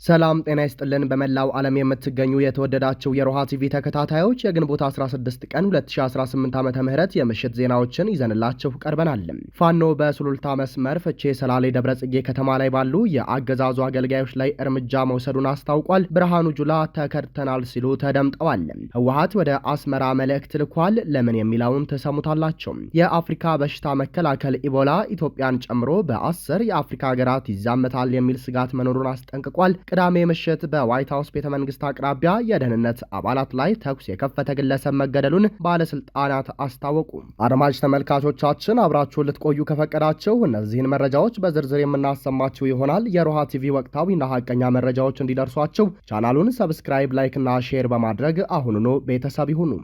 ሰላም ጤና ይስጥልን። በመላው ዓለም የምትገኙ የተወደዳችሁ የሮሃ ቲቪ ተከታታዮች የግንቦት 16 ቀን 2018 ዓመተ ምህረት የምሽት ዜናዎችን ይዘንላችሁ ቀርበናል። ፋኖ በሱሉልታ መስመር ፍቼ ሰላሌ ደብረ ጽጌ ከተማ ላይ ባሉ የአገዛዙ አገልጋዮች ላይ እርምጃ መውሰዱን አስታውቋል። ብርሃኑ ጁላ ተከድተናል ሲሉ ተደምጠዋል። ህወሓት ወደ አስመራ መልእክት ልኳል። ለምን የሚለውን ተሰሙታላችሁ። የአፍሪካ በሽታ መከላከል ኢቦላ ኢትዮጵያን ጨምሮ በ10 የአፍሪካ ሀገራት ይዛመታል የሚል ስጋት መኖሩን አስጠንቅቋል። ቅዳሜ ምሽት በዋይት ሃውስ ቤተመንግስት አቅራቢያ የደህንነት አባላት ላይ ተኩስ የከፈተ ግለሰብ መገደሉን ባለስልጣናት አስታወቁ። አድማጭ ተመልካቾቻችን አብራችሁን ልትቆዩ ከፈቀዳችሁ እነዚህን መረጃዎች በዝርዝር የምናሰማችሁ ይሆናል። የሮሃ ቲቪ ወቅታዊና ሀቀኛ መረጃዎች እንዲደርሷችሁ ቻናሉን ሰብስክራይብ፣ ላይክ እና ሼር በማድረግ አሁኑኑ ቤተሰብ ይሁኑ።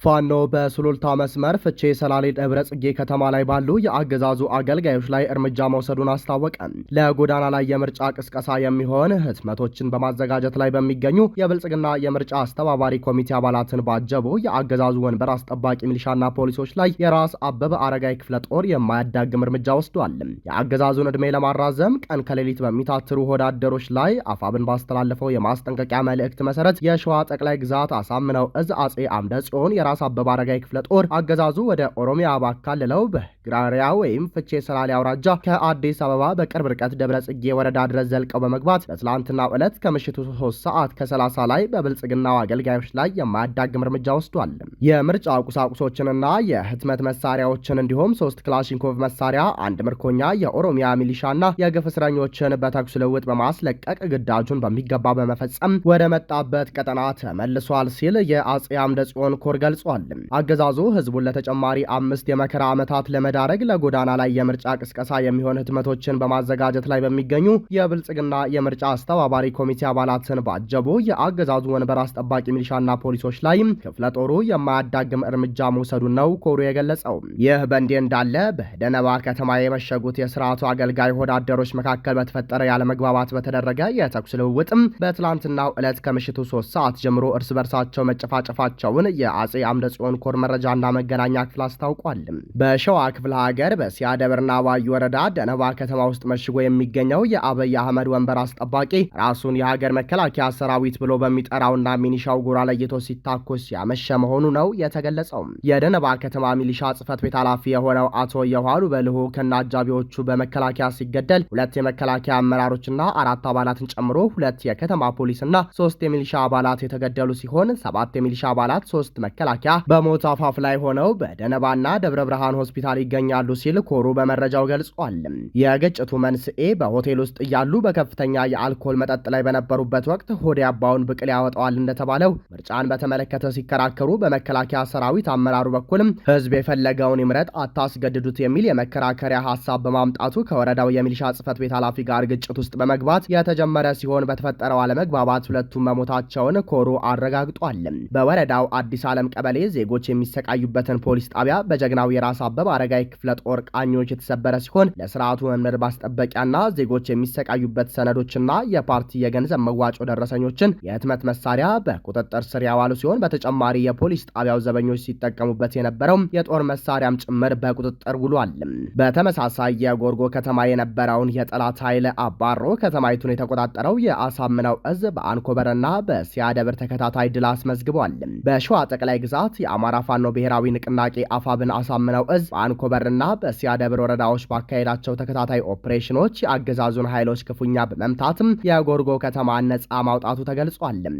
ፋኖ በሱሉልታ መስመር ፍቼ ሰላሌ ደብረ ጽጌ ከተማ ላይ ባሉ የአገዛዙ አገልጋዮች ላይ እርምጃ መውሰዱን አስታወቀ። ለጎዳና ላይ የምርጫ ቅስቀሳ የሚሆን ህትመቶችን በማዘጋጀት ላይ በሚገኙ የብልጽግና የምርጫ አስተባባሪ ኮሚቴ አባላትን ባጀቡ የአገዛዙ ወንበር አስጠባቂ ሚሊሻና ፖሊሶች ላይ የራስ አበበ አረጋይ ክፍለ ጦር የማያዳግም እርምጃ ወስዷል። የአገዛዙን ዕድሜ ለማራዘም ቀን ከሌሊት በሚታትሩ ወዳደሮች ላይ አፋብን ባስተላለፈው የማስጠንቀቂያ መልእክት መሰረት የሸዋ ጠቅላይ ግዛት አሳምነው እዝ አጼ አምደ ጽዮን የራስ አበበ አረጋይ ክፍለ ጦር አገዛዙ ወደ ኦሮሚያ ባካለለው በግራሪያ ወይም ፍቼ ሰላሌ አውራጃ ከአዲስ አበባ በቅርብ ርቀት ደብረ ጽጌ ወረዳ ድረስ ዘልቀው በመግባት በትላንትናው ዕለት ከምሽቱ 3 ሰዓት ከ30 ላይ በብልጽግናው አገልጋዮች ላይ የማያዳግም እርምጃ ወስዷል። የምርጫ ቁሳቁሶችንና የህትመት መሳሪያዎችን እንዲሁም 3 ክላሽንኮቭ መሳሪያ፣ አንድ ምርኮኛ የኦሮሚያ ሚሊሻና የግፍ እስረኞችን በተኩስ ልውውጥ በማስለቀቅ ግዳጁን በሚገባ በመፈጸም ወደ መጣበት ቀጠና ተመልሷል ሲል የአጼ አምደ ጽዮን ኮር ገልጿል። አገዛዙ ህዝቡን ለተጨማሪ 5 የመከራ ዓመታት ለመዳረግ ለጎዳና ላይ የምርጫ ቅስቀሳ የሚሆን ህትመቶችን በማዘጋጀት ላይ በሚገኙ የብልጽግና የምርጫ አስተባባሪ ኮሚቴ አባላትን ባጀቡ የአገዛዙ ወንበር አስጠባቂ ሚሊሻና ፖሊሶች ላይ ክፍለ ጦሩ የማያዳግም እርምጃ መውሰዱን ነው ኮሩ የገለጸው። ይህ በእንዲህ እንዳለ በደነባ ከተማ የመሸጉት የስርዓቱ አገልጋይ ወዳደሮች መካከል በተፈጠረ ያለመግባባት በተደረገ የተኩስ ልውውጥ በትላንትናው ዕለት ከምሽቱ 3 ሰዓት ጀምሮ እርስ በርሳቸው መጨፋጨፋቸውን የአጼ አምደ ጽዮን ኮር መረጃና መገናኛ ክፍል አስታውቋል። በሸዋ ክፍለ ሀገር በሲያደብርና ዋዩ ወረዳ ደነባ ከተማ ውስጥ መሽጎ የሚገኘው የአብይ አህመድ ወንበር አስጠባቂ ራሱን የሀገር መከላከያ ሰራዊት ብሎ በሚጠራውና ሚኒሻው ጎራ ለይቶ ሲታኮስ ያመሸ መሆኑ ነው የተገለጸው። የደነባ ከተማ ሚሊሻ ጽህፈት ቤት ኃላፊ የሆነው አቶ የኋሉ በልሁ ከነ አጃቢዎቹ በመከላከያ ሲገደል 2 የመከላከያ አመራሮችና 4 አባላትን ጨምሮ 2 የከተማ ፖሊስና 3 የሚሊሻ አባላት የተገደሉ ሲሆን 7 የሚሊሻ አባላት 3 መከላከያ በሞት አፋፍ ላይ ሆነው በደነባና ደብረ ብርሃን ሆስፒታል ይገኛሉ ሲል ኮሩ በመረጃው ገልጿል። የግጭቱ መንስኤ በሆቴል ውስጥ እያሉ በከፍተኛ የአልኮል መጠጥ ላይ በነበሩበት ወቅት ሆድ ያባውን ብቅል ያወጣዋል እንደተባለው ምርጫን በተመለከተ ሲከራከሩ በመከላከያ ሰራዊት አመራሩ በኩልም ህዝብ የፈለገውን ይምረጥ አታስገድዱት የሚል የመከራከሪያ ሐሳብ በማምጣቱ ከወረዳው የሚሊሻ ጽህፈት ቤት ኃላፊ ጋር ግጭት ውስጥ በመግባት የተጀመረ ሲሆን በተፈጠረው አለመግባባት ሁለቱም መሞታቸውን ኮሩ አረጋግጧል። በወረዳው አዲስ ዓለም ቀበሌ ዜጎች የሚሰቃዩበትን ፖሊስ ጣቢያ በጀግናው የራስ አበበ አረጋይ ክፍለ ጦር ቃኞች የተሰበረ ሲሆን ለስርዓቱ መምር ማስጠበቂያና ዜጎች የሚሰቃዩበት ሰነዶችና የፓርቲ የገንዘብ መዋጮ ደረሰኞችን የህትመት መሳሪያ በቁጥጥር ስር ያዋሉ ሲሆን በተጨማሪ የፖሊስ ጣቢያው ዘበኞች ሲጠቀሙበት የነበረው የጦር መሳሪያም ጭምር በቁጥጥር ውሏል። በተመሳሳይ የጎርጎ ከተማ የነበረውን የጠላት ኃይል አባሮ ከተማይቱን የተቆጣጠረው የአሳምነው እዝ በአንኮበርና በሲያደብር ተከታታይ ድል አስመዝግቧል። በሸዋ ጠቅላይ ግዛት የአማራ ፋኖ ብሔራዊ ንቅናቄ አፋብን አሳምነው እዝ በአንኮበርና በሲያደብር ወረዳዎች ባካሄዳቸው ተከታታይ ኦፕሬሽኖች የአገዛዙን ኃይሎች ክፉኛ በመምታትም የጎርጎ ከተማ ነጻ ማውጣቱ ተገልጿል።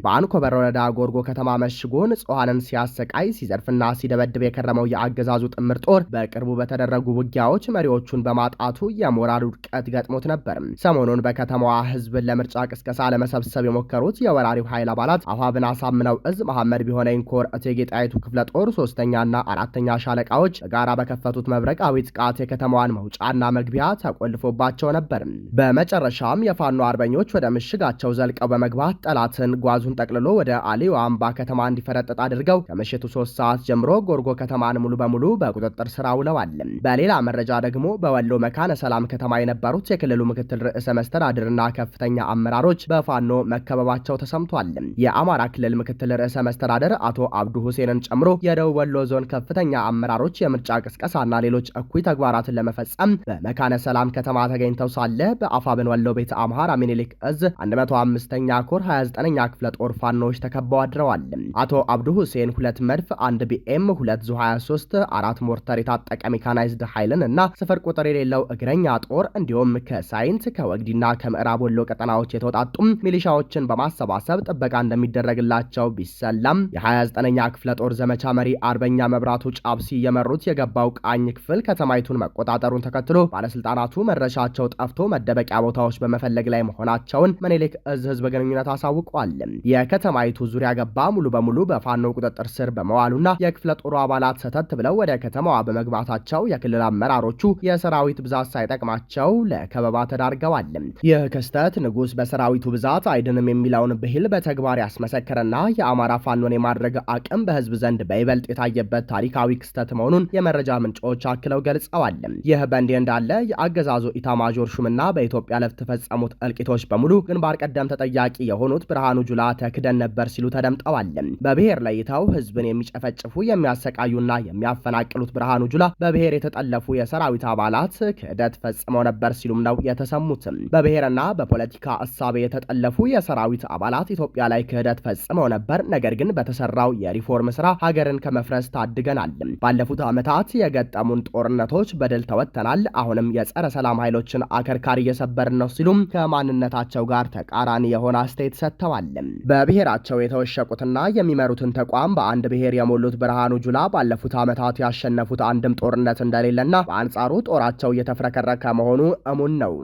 በአንኮበር ወረዳ ጎርጎ ከተማ መሽጎ ንጹሃንን ሲያሰቃይ ሲዘርፍና ሲደበድብ የከረመው የአገዛዙ ጥምር ጦር በቅርቡ በተደረጉ ውጊያዎች መሪዎቹን በማጣቱ የሞራል ውድቀት ገጥሞት ነበር። ሰሞኑን በከተማዋ ህዝብን ለምርጫ ቅስቀሳ ለመሰብሰብ የሞከሩት የወራሪው ኃይል አባላት አፋብን አሳምነው እዝ መሐመድ ቢሆነኝ ኮር እቴጌ ጣይቱ ክፍለ ጦር 3ኛና 4ኛ ሻለቃዎች በጋራ በከፈቱት መብረቃዊ ጥቃት የከተማዋን መውጫና መግቢያ ተቆልፎባቸው ነበር። በመጨረሻም የፋኖ አርበኞች ወደ ምሽጋቸው ዘልቀው በመግባት ጠላትን ጓዙን ጠቅልሎ ወደ አሊዮ አምባ ከተማ እንዲፈረጥጥ አድርገው ከምሽቱ 3 ሰዓት ጀምሮ ጎርጎ ከተማን ሙሉ በሙሉ በቁጥጥር ስር አውለዋል። በሌላ መረጃ ደግሞ በወሎ መካነ ሰላም ከተማ የነበሩት የክልሉ ምክትል ርዕሰ መስተዳድርና ከፍተኛ አመራሮች በፋኖ መከበባቸው ተሰምቷል። የአማራ ክልል ምክትል ርዕሰ መስተዳድር አቶ አብዱ ሁሴንን ጨምሮ የደቡብ ወሎ ዞን ከፍተኛ አመራሮች የምርጫ ቅስቀሳና ሌሎች እኩይ ተግባራትን ለመፈጸም በመካነ ሰላም ከተማ ተገኝተው ሳለ በአፋብን ወሎ ቤተ አምሃራ ሚኒሊክ እዝ 105ኛ ኮር 29ኛ ክፍለ ጦር ፋኖች ተከበው አድረዋል። አቶ አብዱ ሁሴን 2 መድፍ፣ 1 ቢኤም፣ 2 ዙ 23፣ 4 ሞርተር የታጠቀ ሜካናይዝድ ኃይልን እና ስፍር ቁጥር የሌለው እግረኛ ጦር እንዲሁም ከሳይንት ከወግዲና ከምዕራብ ወሎ ቀጠናዎች የተወጣጡ ሚሊሻዎችን በማሰባሰብ ጥበቃ እንደሚደረግላቸው ቢሰላም የ29ኛ ክፍለ ጦር ዘመቻ መሪ አርበኛ መብራቱ ጫብሲ የመሩት የገባው ቃኝ ክፍል ከተማይቱን መቆጣጠሩን ተከትሎ ባለስልጣናቱ መድረሻቸው ጠፍቶ መደበቂያ ቦታዎች በመፈለግ ላይ መሆናቸውን ምኒልክ እዝ ህዝብ ግንኙነት አሳውቋል። የከተማይቱ ዙሪያ ገባ ሙሉ በሙሉ በፋኖ ቁጥጥር ስር በመዋሉና የክፍለ ጦሩ አባላት ሰተት ብለው ወደ ከተማዋ በመግባታቸው የክልል አመራሮቹ የሰራዊት ብዛት ሳይጠቅማቸው ለከበባ ተዳርገዋል። ይህ ክስተት ንጉስ በሰራዊቱ ብዛት አይድንም የሚለውን ብሂል በተግባር ያስመሰከረና የአማራ ፋኖን የማድረግ አቅም በህዝብ ዘንድ በይበልጥ የታየበት ታሪካዊ ክስተት መሆኑን የመረጃ ምንጮች አክለው ገልጸዋል። ይህ በእንዲህ እንዳለ የአገዛዙ ኢታማዦር ሹምና በኢትዮጵያ ለተፈጸሙት እልቂቶች በሙሉ ግንባር ቀደም ተጠያቂ የሆኑት ብርሃኑ ጁላ ተክደን ነበር ሲሉ ተደምጠዋል። በብሔር ለይተው ህዝብን የሚጨፈጭፉ የሚያሰቃዩና የሚያፈናቅሉት ብርሃኑ ጁላ በብሔር የተጠለፉ የሰራዊት አባላት ክህደት ፈጽመው ነበር ሲሉም ነው የተሰሙት። በብሔርና በፖለቲካ እሳቤ የተጠለፉ የሰራዊት አባላት ኢትዮጵያ ላይ ክህደት ፈጽመው ነበር፣ ነገር ግን በተሰራው የሪፎርም ስራ ሀገርን ከመፍረስ ታድገናል። ባለፉት ዓመታት የገጠሙን ጦርነቶች በድል ተወጥተናል። አሁንም የጸረ ሰላም ኃይሎችን አከርካሪ እየሰበርን ነው ሲሉም ከማንነታቸው ጋር ተቃራኒ የሆነ አስተያየት ሰጥተዋል። በብሔራቸው የተወሸቁትና የሚመሩትን ተቋም በአንድ ብሔር የሞሉት ብርሃኑ ጁላ ባለፉት ዓመታት ያሸነፉት አንድም ጦርነት እንደሌለና በአንጻሩ ጦራቸው እየተፍረከረከ መሆኑ እሙን ነው።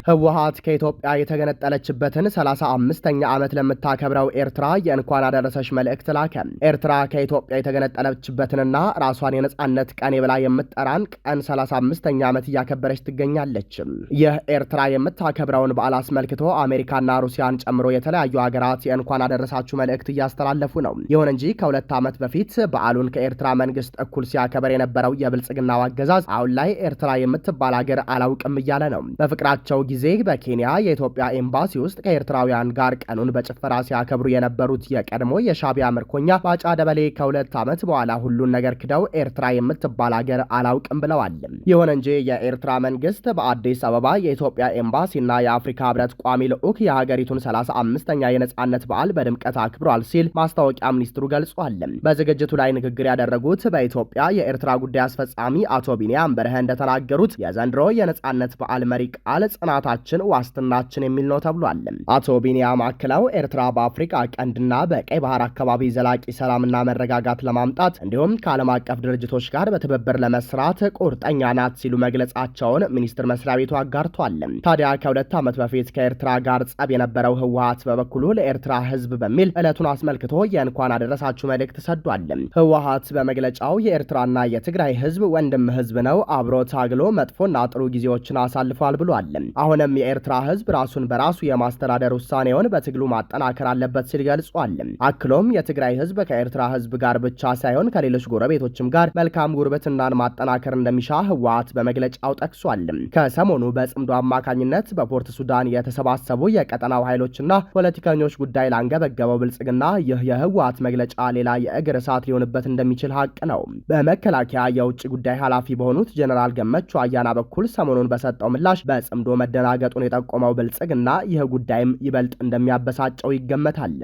ህወሓት ከኢትዮጵያ የተገነጠለችበትን 35ኛ ዓመት ለምታከብረው ኤርትራ የእንኳን አደረሰሽ መልእክት ላከ። ኤርትራ ከኢትዮጵያ የተገነጠለችበትንና ራሷን የነጻነት ቀን ብላ የምትጠራን ቀን 35ኛ ዓመት እያከበረች ትገኛለች። ይህ ኤርትራ የምታከብረውን በዓል አስመልክቶ አሜሪካና ሩሲያን ጨምሮ የተለያዩ ሀገራት የእንኳን አደረሳችሁ መልእክት እያስተላለፉ ነው። ይሁን እንጂ ከ2 ዓመት በፊት በዓሉን ከኤርትራ መንግስት እኩል ሲያከበር የነበረው የብልጽግናው አገዛዝ አሁን ላይ ኤርትራ የምትባል ሀገር አላውቅም እያለ ነው። በፍቅራቸው ጊዜ በኬንያ የኢትዮጵያ ኤምባሲ ውስጥ ከኤርትራውያን ጋር ቀኑን በጭፈራ ሲያከብሩ የነበሩት የቀድሞ የሻቢያ ምርኮኛ ባጫ ደበሌ ከ2 ዓመት በኋላ ሁሉን ነገር ክደው ኤርትራ የምትባል ሀገር አላውቅም ብለዋል። ይሁን እንጂ የኤርትራ መንግስት በአዲስ አበባ የኢትዮጵያ ኤምባሲና የአፍሪካ ህብረት ቋሚ ልዑክ የሀገሪቱን 35ኛ የነጻነት በዓል በድምቀት አክብሯል ሲል ማስታወቂያ ሚኒስትሩ ገልጿል። በዝግጅቱ ላይ ንግግር ያደረጉት በኢትዮጵያ የኤርትራ ጉዳይ አስፈጻሚ አቶ ቢኒያም በርሀ እንደተናገሩት የዘንድሮ የነጻነት በዓል መሪ ቃል ጽናታችን ዋስትናችን የሚል ነው ተብሏል። አቶ ቢኒያም አክለው ኤርትራ በአፍሪካ ቀንድና በቀይ ባህር አካባቢ ዘላቂ ሰላምና መረጋጋት ለማምጣት እንዲሁም ከዓለም አቀፍ ድርጅቶች ጋር በትብብር ለመስራት ቁርጠኛ ናት ሲሉ መግለጻቸውን ሚኒስቴር መስሪያ ቤቱ አጋርቷል። ታዲያ ከ2 ዓመት በፊት ከኤርትራ ጋር ጸብ የነበረው ህወሓት በበኩሉ ለኤርትራ ህዝብ በሚል ዕለቱን አስመልክቶ የእንኳን አደረሳችሁ መልእክት ሰዷል። ህወሓት በመግለጫው የኤርትራና የትግራይ ህዝብ ወንድም ህዝብ ነው፣ አብሮ ታግሎ መጥፎና ጥሩ ጊዜዎችን አሳልፏል ብሏል። አሁንም የኤርትራ ህዝብ ራሱን በራሱ የማስተዳደር ውሳኔውን በትግሉ ማጠናከር አለበት ሲል ገልጿል። አክሎም የትግራይ ህዝብ ከኤርትራ ህዝብ ጋር ብቻ ሳይሆን ከሌሎች ጎረቤቶችም ጋር መልካም ጉርብትናን ማጠናከር እንደሚሻ ህወሓት በመግለጫው ጠቅሷል። ከሰሞኑ በጽምዶ አማካኝነት በፖርት ሱዳን የተሰባሰቡ የቀጠናው ኃይሎችና ፖለቲከኞች ጉዳይ ላንገበገበው ብልጽግና ይህ የህወሓት መግለጫ ሌላ የእግር እሳት ሊሆንበት እንደሚችል ሀቅ ነው። በመከላከያ የውጭ ጉዳይ ኃላፊ በሆኑት ጀነራል ገመቹ አያና በኩል ሰሞኑን በሰጠው ምላሽ በጽምዶ መደናገጡን የጠቆመው ብልጽግና ይህ ጉዳይም ይበልጥ እንደሚያበሳጨው ይገመታል።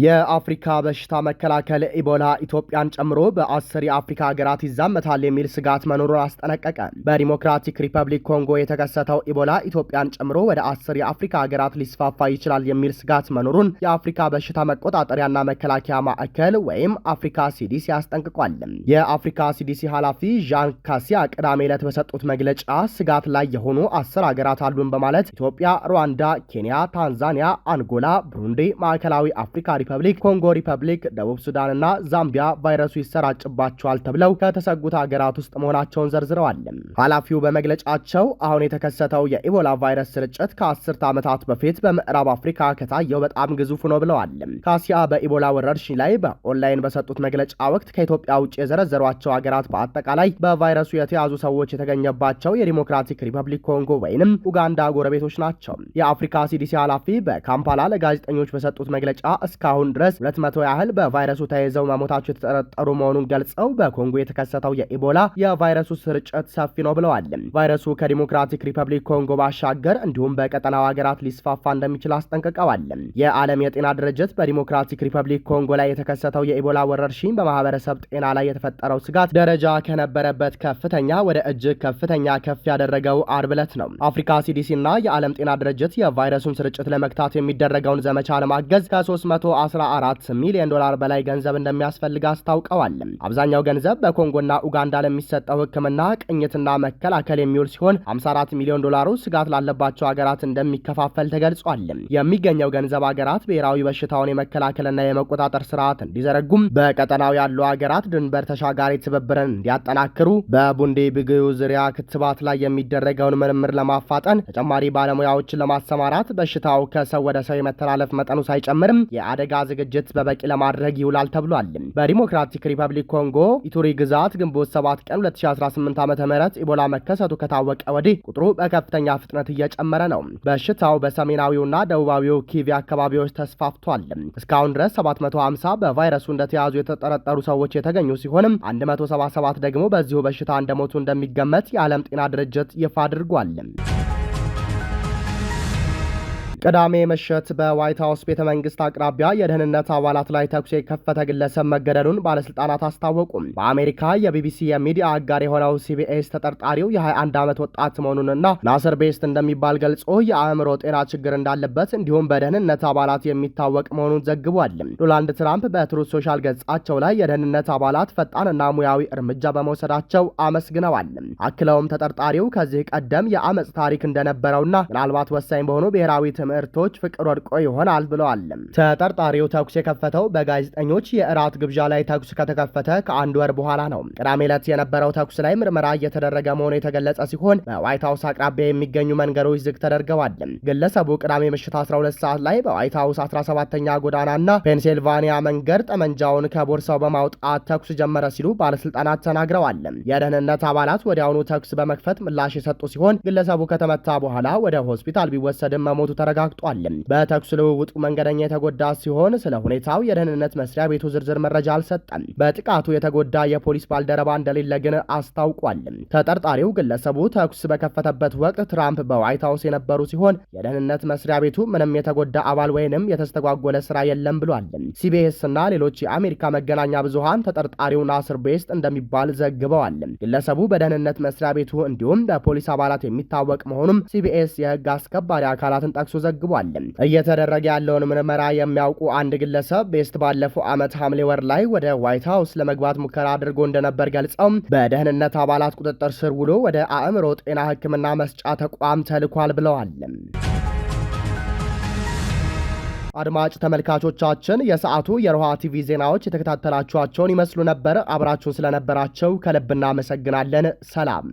የአፍሪካ በሽታ መከላከል ኢቦላ ኢትዮጵያን ጨምሮ በ10 የአፍሪካ ሀገራት ይዛመታል የሚል ስጋት መኖሩን አስጠነቀቀ። በዲሞክራቲክ ሪፐብሊክ ኮንጎ የተከሰተው ኢቦላ ኢትዮጵያን ጨምሮ ወደ 10 የአፍሪካ ሀገራት ሊስፋፋ ይችላል የሚል ስጋት መኖሩን የአፍሪካ በሽታ መቆጣጠሪያና መከላከያ ማዕከል ወይም አፍሪካ ሲዲሲ አስጠንቅቋል። የአፍሪካ ሲዲሲ ኃላፊ ዣን ካሲያ ቅዳሜ ዕለት በሰጡት መግለጫ ስጋት ላይ የሆኑ 10 ሀገራት አሉን በማለት ኢትዮጵያ፣ ሩዋንዳ፣ ኬንያ፣ ታንዛኒያ፣ አንጎላ፣ ብሩንዲ፣ ማዕከላዊ አፍሪካ ሪፐብሊክ፣ ኮንጎ ሪፐብሊክ፣ ደቡብ ሱዳንና ዛምቢያ ቫይረሱ ይሰራጭባቸዋል ተብለው ከተሰጉት ሀገራት ውስጥ መሆናቸውን ዘርዝረዋል። ኃላፊው በመግለጫቸው አሁን የተከሰተው የኢቦላ ቫይረስ ስርጭት ከ10 ዓመታት በፊት በምዕራብ አፍሪካ ከታየው በጣም ግዙፍ ነው ብለዋል። ካሲያ በኢቦላ ወረርሽኝ ላይ በኦንላይን በሰጡት መግለጫ ወቅት ከኢትዮጵያ ውጭ የዘረዘሯቸው ሀገራት በአጠቃላይ በቫይረሱ የተያዙ ሰዎች የተገኘባቸው የዲሞክራቲክ ሪፐብሊክ ኮንጎ ወይንም ኡጋንዳ ጎረቤቶች ናቸው። የአፍሪካ ሲዲሲ ኃላፊ በካምፓላ ለጋዜጠኞች በሰጡት መግለጫ እስከ እስካሁን ድረስ 200 ያህል በቫይረሱ ተይዘው መሞታቸው የተጠረጠሩ መሆኑን ገልጸው በኮንጎ የተከሰተው የኢቦላ የቫይረሱ ስርጭት ሰፊ ነው ብለዋል። ቫይረሱ ከዲሞክራቲክ ሪፐብሊክ ኮንጎ ባሻገር እንዲሁም በቀጠናው ሀገራት ሊስፋፋ እንደሚችል አስጠንቅቀዋል። የዓለም የጤና ድርጅት በዲሞክራቲክ ሪፐብሊክ ኮንጎ ላይ የተከሰተው የኢቦላ ወረርሽኝ በማህበረሰብ ጤና ላይ የተፈጠረው ስጋት ደረጃ ከነበረበት ከፍተኛ ወደ እጅግ ከፍተኛ ከፍ ያደረገው አርብ ዕለት ነው። አፍሪካ ሲዲሲ እና የዓለም ጤና ድርጅት የቫይረሱን ስርጭት ለመግታት የሚደረገውን ዘመቻ ለማገዝ ከ314 ሚሊዮን ዶላር በላይ ገንዘብ እንደሚያስፈልግ አስታውቀዋል። አብዛኛው ገንዘብ በኮንጎና ኡጋንዳ ለሚሰጠው ሕክምና ቅኝትና መከላከል የሚውል ሲሆን 54 ሚሊዮን ዶላሩ ስጋት ላለባቸው ሀገራት እንደሚከፋፈል ተገልጿል። የሚገኘው ገንዘብ ሀገራት ብሔራዊ በሽታውን የመከላከልና የመቆጣጠር ስርዓት እንዲዘረጉም፣ በቀጠናው ያሉ ሀገራት ድንበር ተሻጋሪ ትብብርን እንዲያጠናክሩ፣ በቡንዲ ብግዩ ዙሪያ ክትባት ላይ የሚደረገውን ምርምር ለማፋጠን ተጨማሪ ባለሙያዎችን ለማሰማራት፣ በሽታው ከሰው ወደ ሰው የመተላለፍ መጠኑ ሳይጨምርም የአደጋ ዝግጅት በበቂ ለማድረግ ይውላል ተብሏል። በዲሞክራቲክ ሪፐብሊክ ኮንጎ ኢቱሪ ግዛት ግንቦት 7 ቀን 2018 ዓ.ም ኢቦላ መከሰቱ ከታወቀ ወዲህ ቁጥሩ በከፍተኛ ፍጥነት እየጨመረ ነው። በሽታው በሰሜናዊውና ደቡባዊው ኪቪ አካባቢዎች ተስፋፍቷል። እስካሁን ድረስ 750 በቫይረሱ እንደተያዙ የተጠረጠሩ ሰዎች የተገኙ ሲሆንም 177 ደግሞ በዚሁ በሽታ እንደሞቱ እንደሚገመት የዓለም ጤና ድርጅት ይፋ አድርጓል። ቅዳሜ ምሽት በዋይት ሀውስ ቤተ መንግስት አቅራቢያ የደህንነት አባላት ላይ ተኩስ የከፈተ ግለሰብ መገደሉን ባለስልጣናት አስታወቁ። በአሜሪካ የቢቢሲ የሚዲያ አጋር የሆነው ሲቢኤስ ተጠርጣሪው የ21 ዓመት ወጣት መሆኑንና ናስር ቤስት እንደሚባል ገልጾ የአእምሮ ጤና ችግር እንዳለበት እንዲሁም በደህንነት አባላት የሚታወቅ መሆኑን ዘግቧል። ዶናልድ ትራምፕ በትሩዝ ሶሻል ገጻቸው ላይ የደህንነት አባላት ፈጣንና ሙያዊ እርምጃ በመውሰዳቸው አመስግነዋል። አክለውም ተጠርጣሪው ከዚህ ቀደም የአመፅ ታሪክ እንደነበረውና ምናልባት ወሳኝ በሆኑ ብሔራዊ ትምህርቶች ፍቅር ወድቆ ይሆናል ብለዋል። ተጠርጣሪው ተኩስ የከፈተው በጋዜጠኞች የእራት ግብዣ ላይ ተኩስ ከተከፈተ ከአንድ ወር በኋላ ነው። ቅዳሜ ዕለት የነበረው ተኩስ ላይ ምርመራ እየተደረገ መሆኑ የተገለጸ ሲሆን በዋይት ሀውስ አቅራቢያ የሚገኙ መንገዶች ዝግ ተደርገዋል። ግለሰቡ ቅዳሜ ምሽት 12 ሰዓት ላይ በዋይት ሀውስ 17ኛ ጎዳናና ፔንሲልቫኒያ መንገድ ጠመንጃውን ከቦርሳው በማውጣት ተኩስ ጀመረ ሲሉ ባለስልጣናት ተናግረዋል። የደህንነት አባላት ወዲያውኑ ተኩስ በመክፈት ምላሽ የሰጡ ሲሆን ግለሰቡ ከተመታ በኋላ ወደ ሆስፒታል ቢወሰድም መሞቱ ተረጋግጧል። በተኩስ ልውውጡ መንገደኛ የተጎዳ ሲሆን ስለ ሁኔታው የደህንነት መስሪያ ቤቱ ዝርዝር መረጃ አልሰጠም። በጥቃቱ የተጎዳ የፖሊስ ባልደረባ እንደሌለ ግን አስታውቋል። ተጠርጣሪው ግለሰቡ ተኩስ በከፈተበት ወቅት ትራምፕ በዋይት ሀውስ የነበሩ ሲሆን የደህንነት መስሪያ ቤቱ ምንም የተጎዳ አባል ወይንም የተስተጓጎለ ስራ የለም ብሏል። ሲቢኤስ እና ሌሎች የአሜሪካ መገናኛ ብዙሃን ተጠርጣሪው ናስር ቤስት እንደሚባል ዘግበዋል። ግለሰቡ በደህንነት መስሪያ ቤቱ እንዲሁም በፖሊስ አባላት የሚታወቅ መሆኑም ሲቢኤስ የህግ አስከባሪ አካላትን ጠቅሶ ዘግቧል። እየተደረገ ያለውን ምርመራ የሚያውቁ አንድ ግለሰብ ቤስት ባለፈው ዓመት ሐምሌ ወር ላይ ወደ ዋይት ሀውስ ለመግባት ሙከራ አድርጎ እንደነበር ገልጸው በደህንነት አባላት ቁጥጥር ስር ውሎ ወደ አእምሮ ጤና ሕክምና መስጫ ተቋም ተልኳል ብለዋል። አድማጭ ተመልካቾቻችን የሰዓቱ የሮሃ ቲቪ ዜናዎች የተከታተላችኋቸውን ይመስሉ ነበር። አብራችሁን ስለነበራቸው ከልብ እናመሰግናለን። ሰላም።